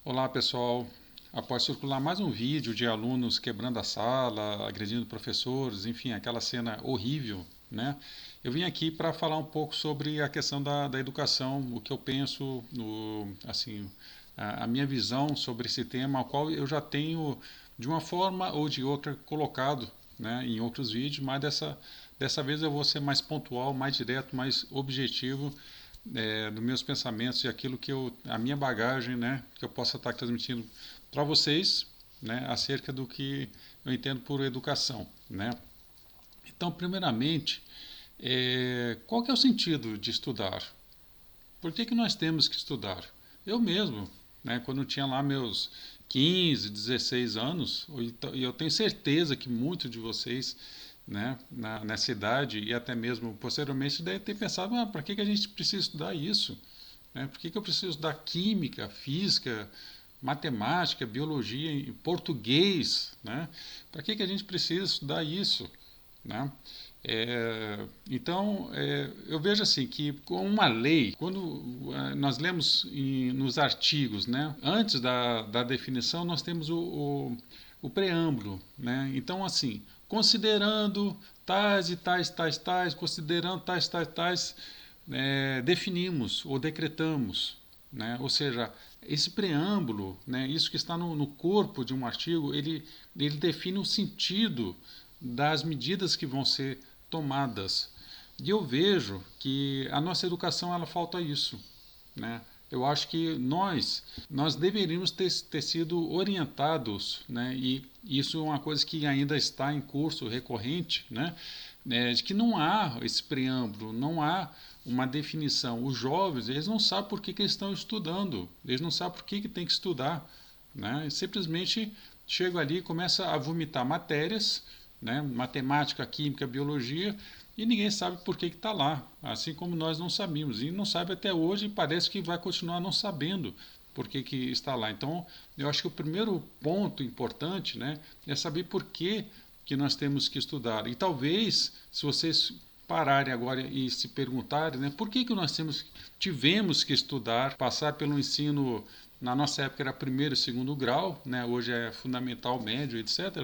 Olá pessoal, após circular mais um vídeo de alunos quebrando a sala, agredindo professores, enfim, aquela cena horrível, né? Eu vim aqui para falar um pouco sobre a questão da educação, o que eu penso, assim, a minha visão sobre esse tema, ao qual eu já tenho, de uma forma ou de outra, colocado, né, em outros vídeos, mas dessa vez eu vou ser mais pontual, mais direto, mais objetivo dos meus pensamentos e aquilo que a minha bagagem, né, que eu possa estar transmitindo para vocês, né, acerca do que eu entendo por educação, né. Então, primeiramente, qual que é o sentido de estudar? Por que nós temos que estudar? Eu mesmo, né, quando eu tinha lá meus 15, 16 anos, e eu tenho certeza que muitos de vocês, né, nessa idade e até mesmo posteriormente devem ter pensado, para que a gente precisa estudar isso? Né? Por que eu preciso estudar química, física, matemática, biologia, português? Né? Para que a gente precisa estudar isso? Né? Eu vejo assim que com uma lei, quando nós lemos nos artigos, né, antes da definição, nós temos o preâmbulo. Né? Então, assim, considerando tais e tais, tais, tais, considerando tais, tais, tais, definimos ou decretamos. Né? Ou seja, esse preâmbulo, né, isso que está no corpo de um artigo, ele define o sentido das medidas que vão ser tomadas. E eu vejo que a nossa educação ela falta isso, né? Eu acho que nós deveríamos ter sido orientados, né? E isso é uma coisa que ainda está em curso recorrente, né? De que não há esse preâmbulo, não há uma definição. Os jovens, eles não sabem por que eles estão estudando, eles não sabem por que tem que estudar, né? E simplesmente chegam ali e começam a vomitar matérias, né? Matemática, química, biologia, e ninguém sabe por que está lá, assim como nós não sabíamos. E não sabe até hoje e parece que vai continuar não sabendo por que está lá. Então, eu acho que o primeiro ponto importante, né, é saber por que nós temos que estudar. E talvez, se vocês pararem agora e se perguntarem, né, por que nós tivemos que estudar, passar pelo ensino, na nossa época era primeiro e segundo grau, né, hoje é fundamental, médio, etc.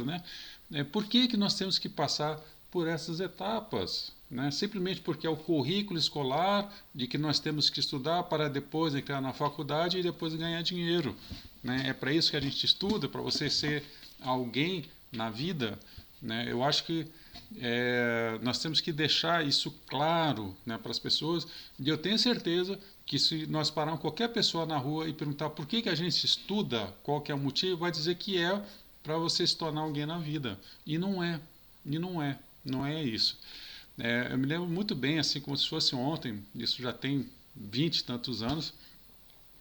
Né, por que nós temos que passar por essas etapas? Né? Simplesmente porque é o currículo escolar de que nós temos que estudar para depois entrar na faculdade e depois ganhar dinheiro. Né? É para isso que a gente estuda, para você ser alguém na vida. Né? Eu acho que nós temos que deixar isso claro, né, para as pessoas. E eu tenho certeza que se nós pararmos qualquer pessoa na rua e perguntar por que a gente estuda, qual que é o motivo, vai dizer que é para você se tornar alguém na vida. E não é. E não é isso. Eu me lembro muito bem, assim como se fosse ontem, isso já tem 20 e tantos anos,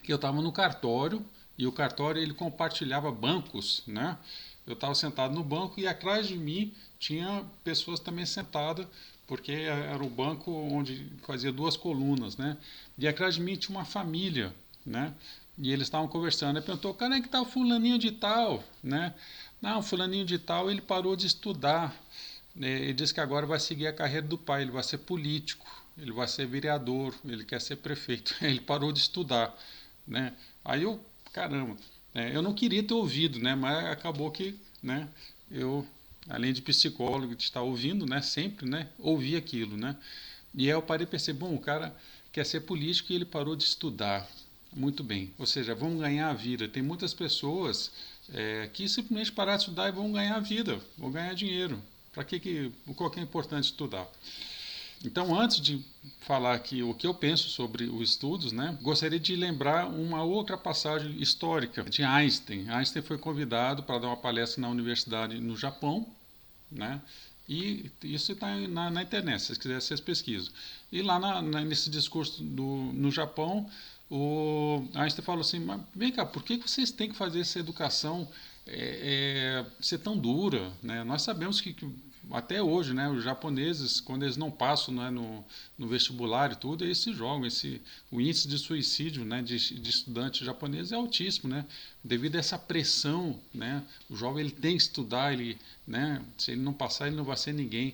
que eu estava no cartório e o cartório ele compartilhava bancos, né? Eu estava sentado no banco e atrás de mim tinha pessoas também sentadas, porque era o banco onde fazia duas colunas, né? E atrás de mim tinha uma família, né? E eles estavam conversando. Ele perguntou, cara, é que tá o fulaninho de tal, né? Não, o fulaninho de tal, ele parou de estudar. Ele disse que agora vai seguir a carreira do pai, ele vai ser político, ele vai ser vereador, ele quer ser prefeito. Ele parou de estudar, né? Aí eu, caramba, eu não queria ter ouvido, né? Mas acabou que, né? Eu, além de psicólogo, de estar ouvindo, né? Sempre, né? Ouvi aquilo, né? E aí eu parei e pensei, bom, o cara quer ser político e ele parou de estudar. Muito bem. Ou seja, vão ganhar a vida. Tem muitas pessoas que simplesmente pararam de estudar e vão ganhar a vida, vão ganhar dinheiro. Qual que é importante estudar? Então, antes de falar aqui o que eu penso sobre os estudos, né, gostaria de lembrar uma outra passagem histórica de Einstein. Einstein foi convidado para dar uma palestra na universidade no Japão, né, e isso está na internet, se vocês quiserem, vocês pesquisam. E lá nesse discurso no Japão, o Einstein falou assim, mas vem cá, por que vocês têm que fazer essa educação ser tão dura? Né? Nós sabemos que até hoje, né, os japoneses, quando eles não passam, né, no vestibular e tudo, eles se jogam. O índice de suicídio, né, de estudantes japoneses é altíssimo, né, devido a essa pressão. Né, o jovem ele tem que estudar, né, se ele não passar, ele não vai ser ninguém.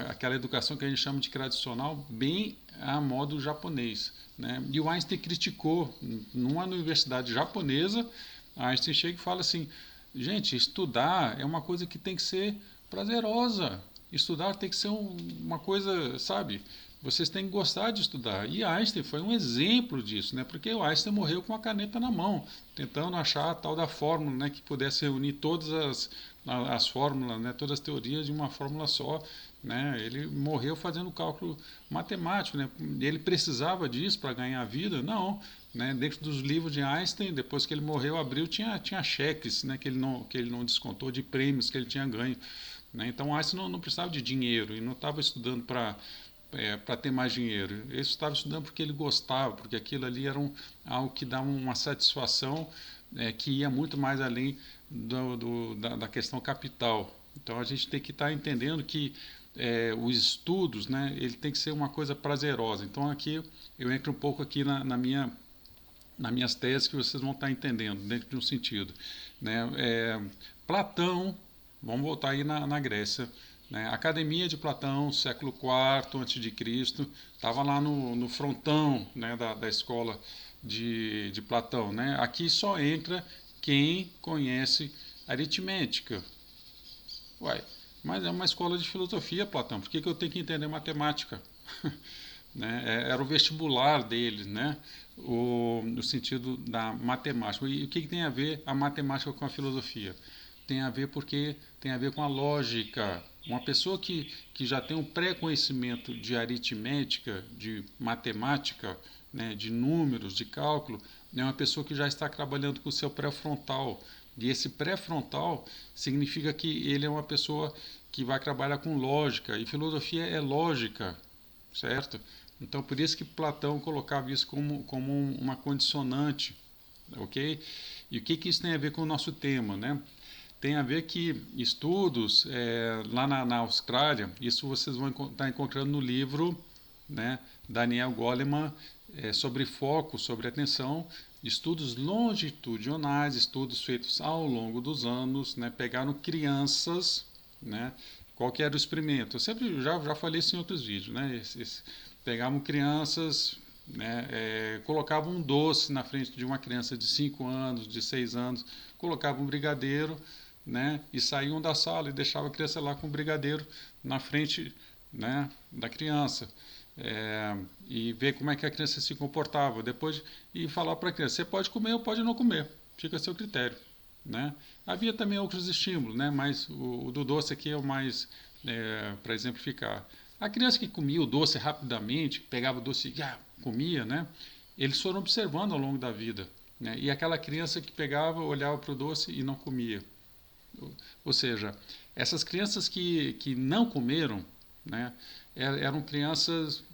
aquela educação que a gente chama de tradicional, bem a modo japonês, né? E o Einstein criticou, numa universidade japonesa, Einstein chega e fala assim, gente, estudar é uma coisa que tem que ser prazerosa, estudar tem que ser uma coisa, sabe? Vocês têm que gostar de estudar. E Einstein foi um exemplo disso, né? Porque o Einstein morreu com a caneta na mão, tentando achar a tal da fórmula, né? Que pudesse reunir todas as fórmulas, né? Todas as teorias de uma fórmula só, né? Ele morreu fazendo cálculo matemático, né? Ele precisava disso para ganhar a vida? Não. Né? Dentro dos livros de Einstein, depois que ele morreu, abriu, tinha cheques, né? Que ele não descontou, de prêmios que ele tinha ganho. Né? Então Einstein não precisava de dinheiro e não estava estudando para ter mais dinheiro. Ele estava estudando porque ele gostava, porque aquilo ali era algo que dava uma satisfação que ia muito mais além da questão capital. Então a gente tem que estar entendendo que os estudos, né, ele tem que ser uma coisa prazerosa. Então aqui eu entro um pouco aqui nas minhas teses que vocês vão estar entendendo dentro de um sentido. Né? Platão, vamos voltar aí na Grécia, né? Academia de Platão, século IV a.C., estava lá no frontão, né, da escola de Platão. Né? Aqui só entra quem conhece aritmética. Uai, mas é uma escola de filosofia, Platão, por que eu tenho que entender matemática? Né? Era o vestibular deles, né? No sentido da matemática. E o que tem a ver a matemática com a filosofia? Tem a ver porque tem a ver com a lógica. Uma pessoa que já tem um pré-conhecimento de aritmética, de matemática, né, de números, de cálculo, é uma pessoa que já está trabalhando com o seu pré-frontal. E esse pré-frontal significa que ele é uma pessoa que vai trabalhar com lógica. E filosofia é lógica, certo? Então, por isso que Platão colocava isso como uma condicionante, ok? E o que isso tem a ver com o nosso tema, né? Tem a ver que estudos lá na Austrália, isso vocês vão estar encontrando no livro, né, Daniel Goleman, sobre foco, sobre atenção, estudos longitudinais, estudos feitos ao longo dos anos, né, pegaram crianças, né, qual que era o experimento? Eu sempre já falei isso em outros vídeos, né, pegavam crianças, né, colocavam um doce na frente de uma criança de 5 anos, de 6 anos, colocavam um brigadeiro, né, e saíam da sala e deixavam a criança lá com o brigadeiro na frente, né, da criança. E ver como é que a criança se comportava. Depois, e falar para a criança, você pode comer ou pode não comer, fica a seu critério. Né? Havia também outros estímulos, né, mas o do doce aqui é o mais para exemplificar. A criança que comia o doce rapidamente, pegava o doce e comia, né, eles foram observando ao longo da vida. Né? E aquela criança que pegava, olhava para o doce e não comia. Ou seja, essas crianças que não comeram, né, eram crianças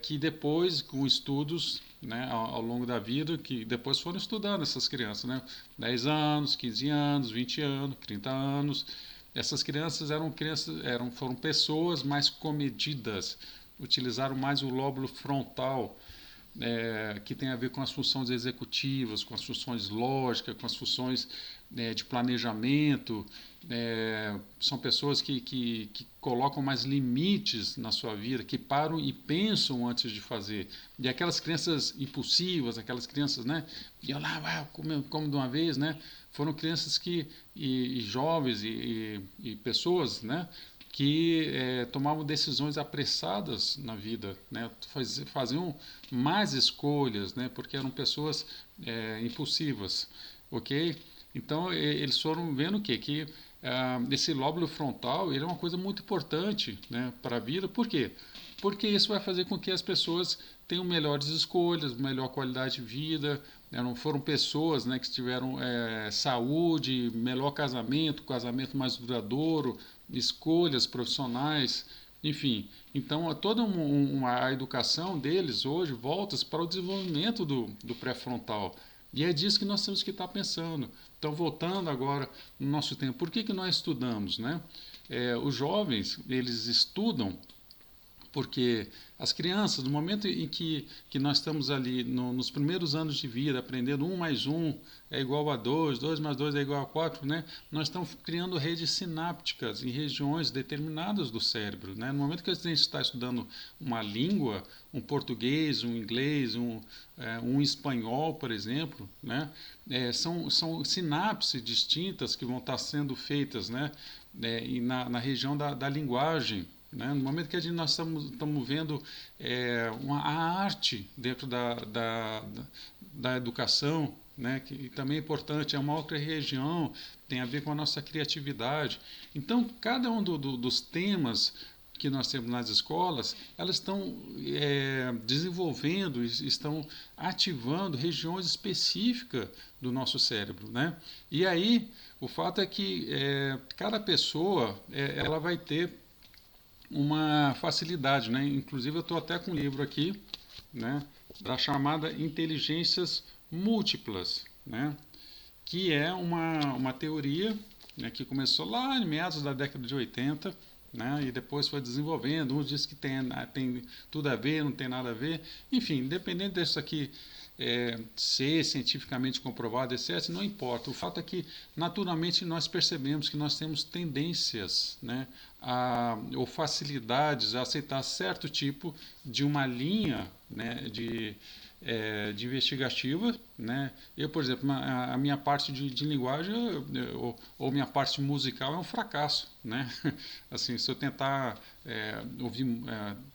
que depois, com estudos, né, ao longo da vida, que depois foram estudando essas crianças, né, 10 anos, 15 anos, 20 anos, 30 anos. Essas crianças foram pessoas mais comedidas, utilizaram mais o lóbulo frontal, que tem a ver com as funções executivas, com as funções lógicas, com as funções de planejamento. São pessoas que colocam mais limites na sua vida, que param e pensam antes de fazer. E aquelas crianças impulsivas, aquelas crianças, né, que iam lá, como de uma vez, né, foram crianças e jovens e pessoas, né, que tomavam decisões apressadas na vida, né? Faziam más escolhas, né? Porque eram pessoas impulsivas, ok? Então eles foram vendo o quê? Que esse lóbulo frontal ele é uma coisa muito importante, né, para a vida. Por quê? Porque isso vai fazer com que as pessoas tenham melhores escolhas, melhor qualidade de vida. Não foram pessoas, né, que tiveram saúde, melhor casamento mais duradouro, escolhas profissionais, enfim. Então, toda a educação deles hoje volta para o desenvolvimento do pré-frontal. E é disso que nós temos que estar pensando. Então, voltando agora no nosso tempo, por que nós estudamos? Né? Os jovens, eles estudam Porque as crianças, no momento em que nós estamos ali nos primeiros anos de vida, aprendendo 1 mais 1 é igual a 2, 2 mais 2 é igual a 4, né? Nós estamos criando redes sinápticas em regiões determinadas do cérebro. Né? No momento que a gente está estudando uma língua, um português, um inglês, um espanhol, por exemplo, né? São sinapses distintas que vão estar sendo feitas, né? E na região da linguagem. Né? No momento que nós estamos vendo a arte dentro da educação, né? Que também é importante, é uma outra região, tem a ver com a nossa criatividade. Então, cada um dos temas que nós temos nas escolas, elas estão desenvolvendo, estão ativando regiões específicas do nosso cérebro. Né? E aí, o fato é que cada pessoa ela vai ter uma facilidade, né? Inclusive eu estou até com um livro aqui, né, da chamada inteligências múltiplas, né, que é uma teoria, né, que começou lá em meados da década de 80, né, e depois foi desenvolvendo. Uns dizem que tem tudo a ver, não tem nada a ver. Enfim, independente disso aqui ser cientificamente comprovado, etc., não importa. O fato é que, naturalmente, nós percebemos que nós temos tendências, né, ou facilidades a aceitar certo tipo de uma linha, né, de investigativa. Né? Eu, por exemplo, a minha parte de linguagem ou minha parte musical é um fracasso. Né? Assim, se eu tentar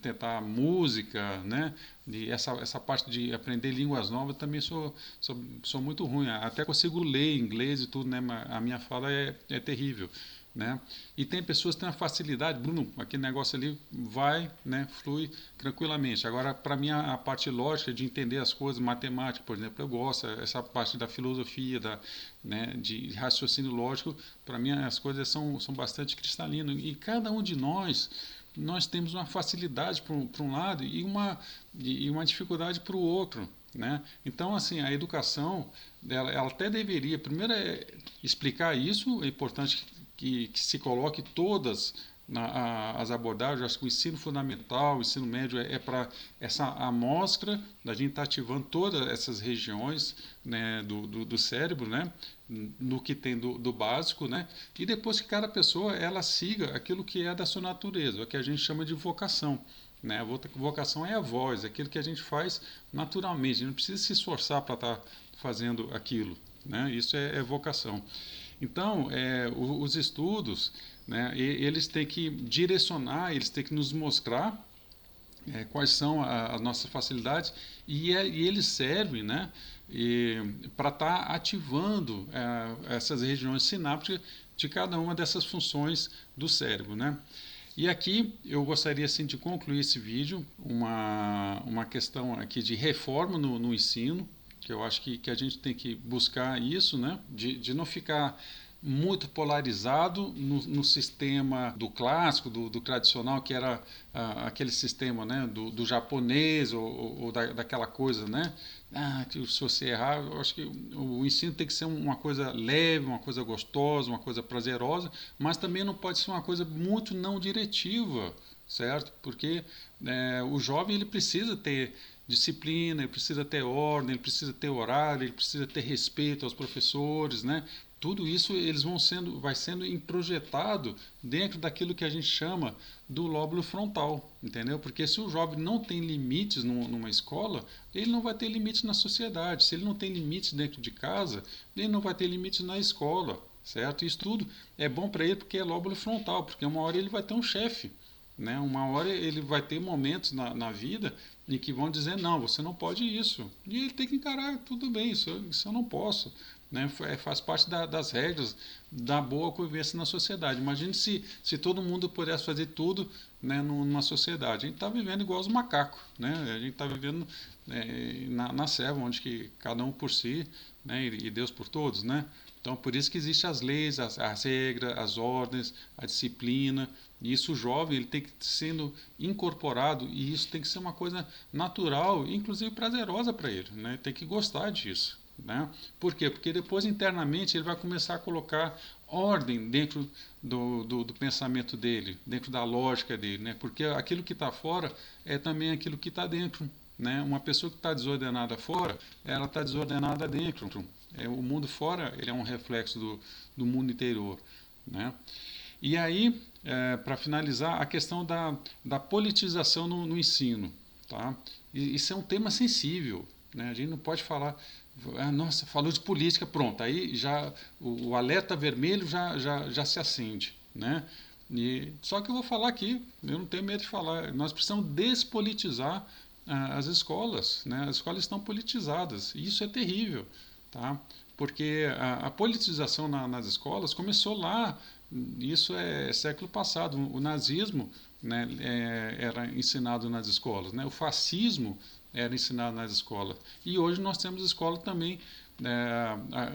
tentar música, né? E essa parte de aprender línguas novas também sou muito ruim. Até consigo ler inglês e tudo, né? Mas a minha fala é terrível. Né? E tem pessoas que têm uma facilidade, Bruno, aquele negócio ali vai, né, flui tranquilamente. Agora, para mim, a parte lógica de entender as coisas, matemática, por exemplo, eu gosto, essa parte da filosofia, né, de raciocínio lógico, para mim as coisas são bastante cristalinas. E cada um de nós temos uma facilidade para um lado e uma dificuldade para o outro. Né? Então, assim, a educação, ela até deveria, primeiro, explicar isso. É importante que se coloque todas as abordagens. Eu acho que o ensino fundamental, o ensino médio para essa amostra da gente estar ativando todas essas regiões, né, do cérebro, né, no que tem do básico, né, e depois que cada pessoa ela siga aquilo que é da sua natureza, o que a gente chama de vocação. Né? A vocação é a voz, é aquilo que a gente faz naturalmente, a gente não precisa se esforçar para estar fazendo aquilo. Né? Isso é vocação. Então, os estudos, né, eles têm que direcionar, eles têm que nos mostrar quais são as nossas facilidades e eles servem, né, para estar ativando essas regiões sinápticas de cada uma dessas funções do cérebro. Né? E aqui eu gostaria assim, de concluir esse vídeo, uma questão aqui de reforma no ensino, que eu acho que a gente tem que buscar isso, né? De não ficar muito polarizado no sistema do clássico, do tradicional, que era aquele sistema, né, do japonês ou daquela coisa, né? Que se você errar, eu acho que o ensino tem que ser uma coisa leve, uma coisa gostosa, uma coisa prazerosa, mas também não pode ser uma coisa muito não diretiva, certo? Porque o jovem ele precisa ter disciplina, ele precisa ter ordem, ele precisa ter horário, ele precisa ter respeito aos professores, né? Tudo isso vai sendo introjetado dentro daquilo que a gente chama do lóbulo frontal, entendeu? Porque se o jovem não tem limites numa escola, ele não vai ter limites na sociedade. Se ele não tem limites dentro de casa, ele não vai ter limites na escola, certo? Isso tudo é bom para ele porque é lóbulo frontal, porque uma hora ele vai ter um chefe. Né? Uma hora ele vai ter momentos na vida em que vão dizer, não, você não pode isso. E ele tem que encarar, tudo bem, isso eu não posso. Né? Faz parte das regras da boa convivência na sociedade. Imagine se todo mundo pudesse fazer tudo, né, numa sociedade. A gente está vivendo igual os macacos. Né? A gente está vivendo na selva, onde que cada um por si, né, e Deus por todos. Né? Então, por isso que existem as leis, as regras, as ordens, a disciplina. E isso o jovem ele tem que sendo incorporado, e isso tem que ser uma coisa natural, inclusive prazerosa para ele. Né? Tem que gostar disso. né? Por quê? Porque depois internamente ele vai começar a colocar ordem dentro do pensamento dele, dentro da lógica dele, né? Porque aquilo que está fora é também aquilo que está dentro, né? Uma pessoa que está desordenada fora, ela está desordenada dentro. O mundo fora ele é um reflexo do mundo interior, né? E aí, para finalizar, a questão da politização no ensino. Tá? Isso é um tema sensível. Né? A gente não pode falar, nossa, falou de política, pronto, aí já o alerta vermelho já se acende. Né? Só que eu vou falar aqui, eu não tenho medo de falar, nós precisamos despolitizar as escolas. Né? As escolas estão politizadas, e isso é terrível. Tá? Porque a politização nas escolas começou lá, isso é século passado. O nazismo, né, era ensinado nas escolas, né? O fascismo era ensinado nas escolas. E hoje nós temos escola também,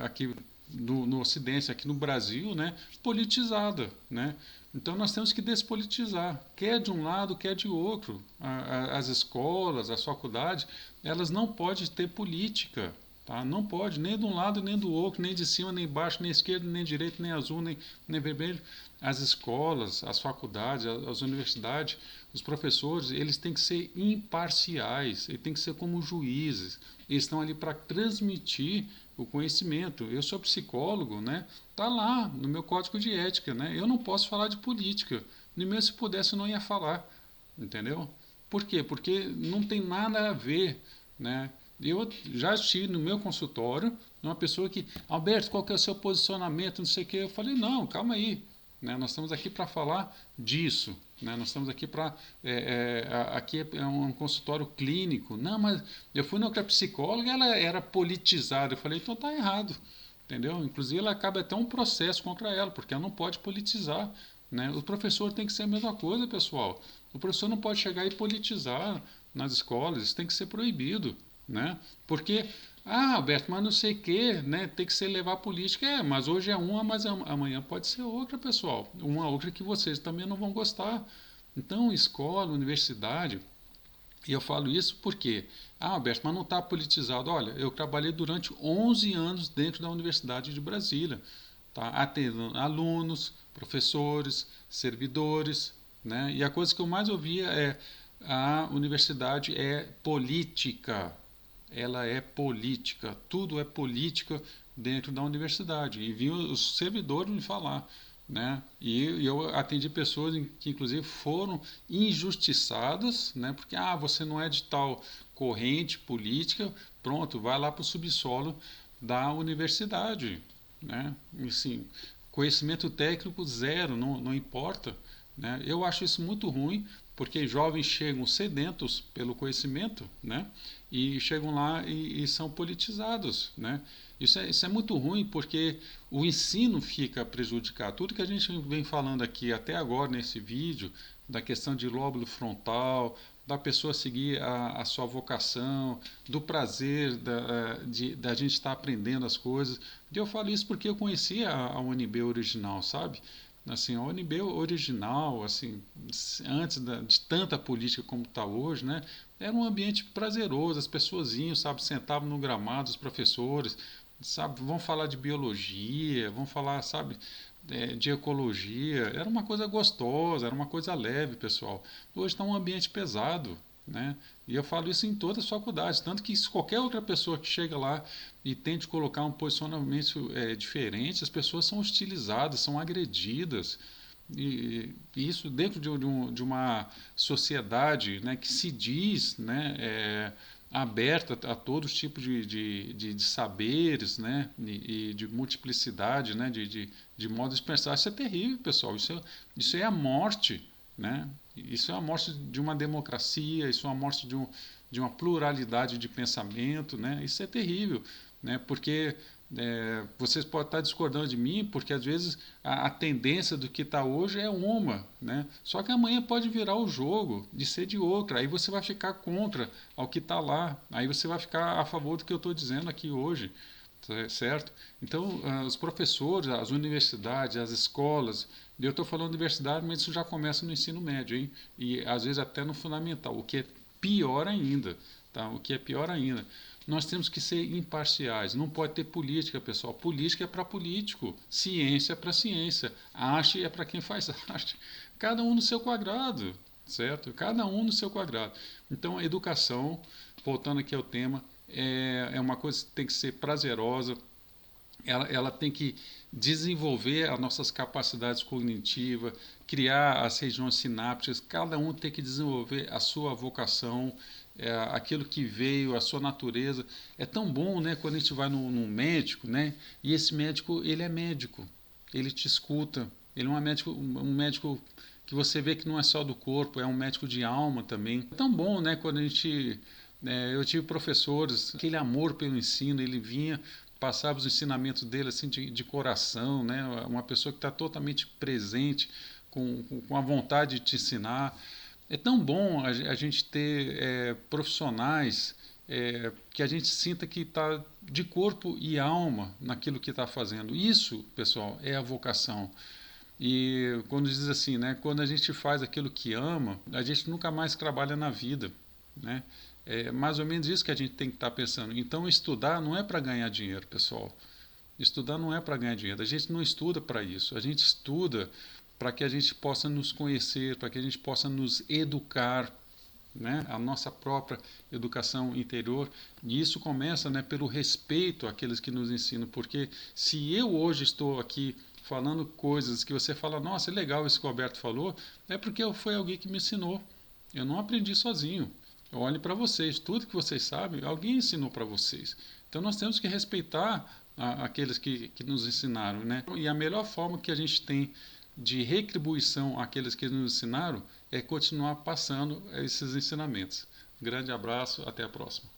aqui no Ocidente, aqui no Brasil, né, politizada. Né? Então nós temos que despolitizar, quer de um lado, quer de outro. As escolas, as faculdades, elas não podem ter política. Tá? Não pode, nem de um lado nem do outro, nem de cima, nem embaixo, nem esquerdo, nem direito, nem azul, nem vermelho. As escolas, as faculdades, as universidades, os professores, eles têm que ser imparciais, eles têm que ser como juízes. Eles estão ali para transmitir o conhecimento. Eu sou psicólogo, né? Tá lá no meu código de ética, né? Eu não posso falar de política. Nem mesmo se pudesse eu não ia falar, entendeu? Por quê? Porque não tem nada a ver, né? Eu já estive no meu consultório, uma pessoa que, Alberto, qual que é o seu posicionamento, não sei o quê. Eu falei, não, calma aí, né? Nós estamos aqui para falar disso, né? Nós estamos aqui para, aqui é um consultório clínico. Não, mas eu fui na psicóloga, ela era politizada. Eu falei, então tá errado, entendeu? Inclusive ela acaba até um processo contra ela, porque ela não pode politizar, né? O professor tem que ser a mesma coisa, pessoal. O professor não pode chegar e politizar nas escolas, isso tem que ser proibido, né? Porque, Alberto, mas não sei o quê, né? Tem que ser levar a política. Mas hoje é uma, mas amanhã pode ser outra, pessoal. Uma outra que vocês também não vão gostar. Então, escola, universidade, e eu falo isso porque, Alberto, mas não está politizado. Olha, eu trabalhei durante 11 anos dentro da Universidade de Brasília, tá? Atendendo alunos, professores, servidores, né? E a coisa que eu mais ouvia é: a universidade é política, ela é política, tudo é política dentro da universidade. E vi os servidores me falar, né? E eu atendi pessoas que inclusive foram injustiçadas, né? Porque você não é de tal corrente política, pronto, vai lá para o subsolo da universidade, né? Assim, conhecimento técnico zero, não importa, né? Eu acho isso muito ruim, porque jovens chegam sedentos pelo conhecimento, né? E chegam lá e são politizados, né? Isso é muito ruim, porque o ensino fica prejudicado. Tudo que a gente vem falando aqui até agora nesse vídeo, da questão de lóbulo frontal, da pessoa seguir a sua vocação, do prazer da gente estar aprendendo as coisas. E eu falo isso porque eu conheci a UNB original, sabe? Assim, a UNB original, assim, antes de tanta política como está hoje, né, era um ambiente prazeroso, as pessoas iam, sabe, sentavam no gramado, os professores, sabe, vão falar de biologia, vão falar, sabe, de ecologia, era uma coisa gostosa, era uma coisa leve, pessoal. Hoje está um ambiente pesado, né? E eu falo isso em todas as faculdades, tanto que se qualquer outra pessoa que chega lá e tente colocar um posicionamento diferente, as pessoas são hostilizadas, são agredidas. E isso dentro de uma sociedade, né, que se diz, né, aberta a todos os tipos de saberes, né, e de multiplicidade, né, de modos de pensar. Isso é terrível, pessoal. Isso é a morte, né? Isso é a morte de uma democracia, isso é a morte de uma pluralidade de pensamento, né? Isso é terrível, né? Porque vocês podem estar discordando de mim, porque às vezes a tendência do que está hoje é uma, né? Só que amanhã pode virar o jogo de ser de outra, aí você vai ficar contra ao que está lá, aí você vai ficar a favor do que eu estou dizendo aqui hoje, certo? Então, os professores, as universidades, as escolas, e eu estou falando universidade, mas isso já começa no ensino médio, hein? E às vezes até no fundamental, o que é pior ainda, tá? O que é pior ainda. Nós temos que ser imparciais. Não pode ter política, pessoal. Política é para político. Ciência é para ciência. Arte é para quem faz arte. Cada um no seu quadrado, certo? Cada um no seu quadrado. Então, a educação, voltando aqui ao tema, é uma coisa que tem que ser prazerosa. Ela tem que desenvolver as nossas capacidades cognitivas, criar as regiões sinápticas, cada um tem que desenvolver a sua vocação, aquilo que veio, a sua natureza. É tão bom, né, quando a gente vai num médico, né, e esse médico, ele é médico, ele te escuta, ele é um médico que você vê que não é só do corpo, é um médico de alma também. É tão bom, né, quando a gente... eu tive professores, aquele amor pelo ensino, ele vinha, passava os ensinamentos dele assim de coração, né? Uma pessoa que está totalmente presente, com a vontade de te ensinar. É tão bom a gente ter profissionais que a gente sinta que está de corpo e alma naquilo que está fazendo. Isso, pessoal, é a vocação. E quando diz assim, né, quando a gente faz aquilo que ama, a gente nunca mais trabalha na vida, né? É mais ou menos isso que a gente tem que estar pensando. Então, estudar não é para ganhar dinheiro, pessoal. Estudar não é para ganhar dinheiro. A gente não estuda para isso. A gente estuda para que a gente possa nos conhecer, para que a gente possa nos educar, né? A nossa própria educação interior. E isso começa, né, pelo respeito àqueles que nos ensinam. Porque se eu hoje estou aqui falando coisas que você fala, nossa, é legal isso que o Alberto falou, é porque foi alguém que me ensinou. Eu não aprendi sozinho. Olhe para vocês, tudo que vocês sabem, alguém ensinou para vocês. Então nós temos que respeitar aqueles que nos ensinaram, né? E a melhor forma que a gente tem de retribuição àqueles que nos ensinaram é continuar passando esses ensinamentos. Grande abraço, até a próxima.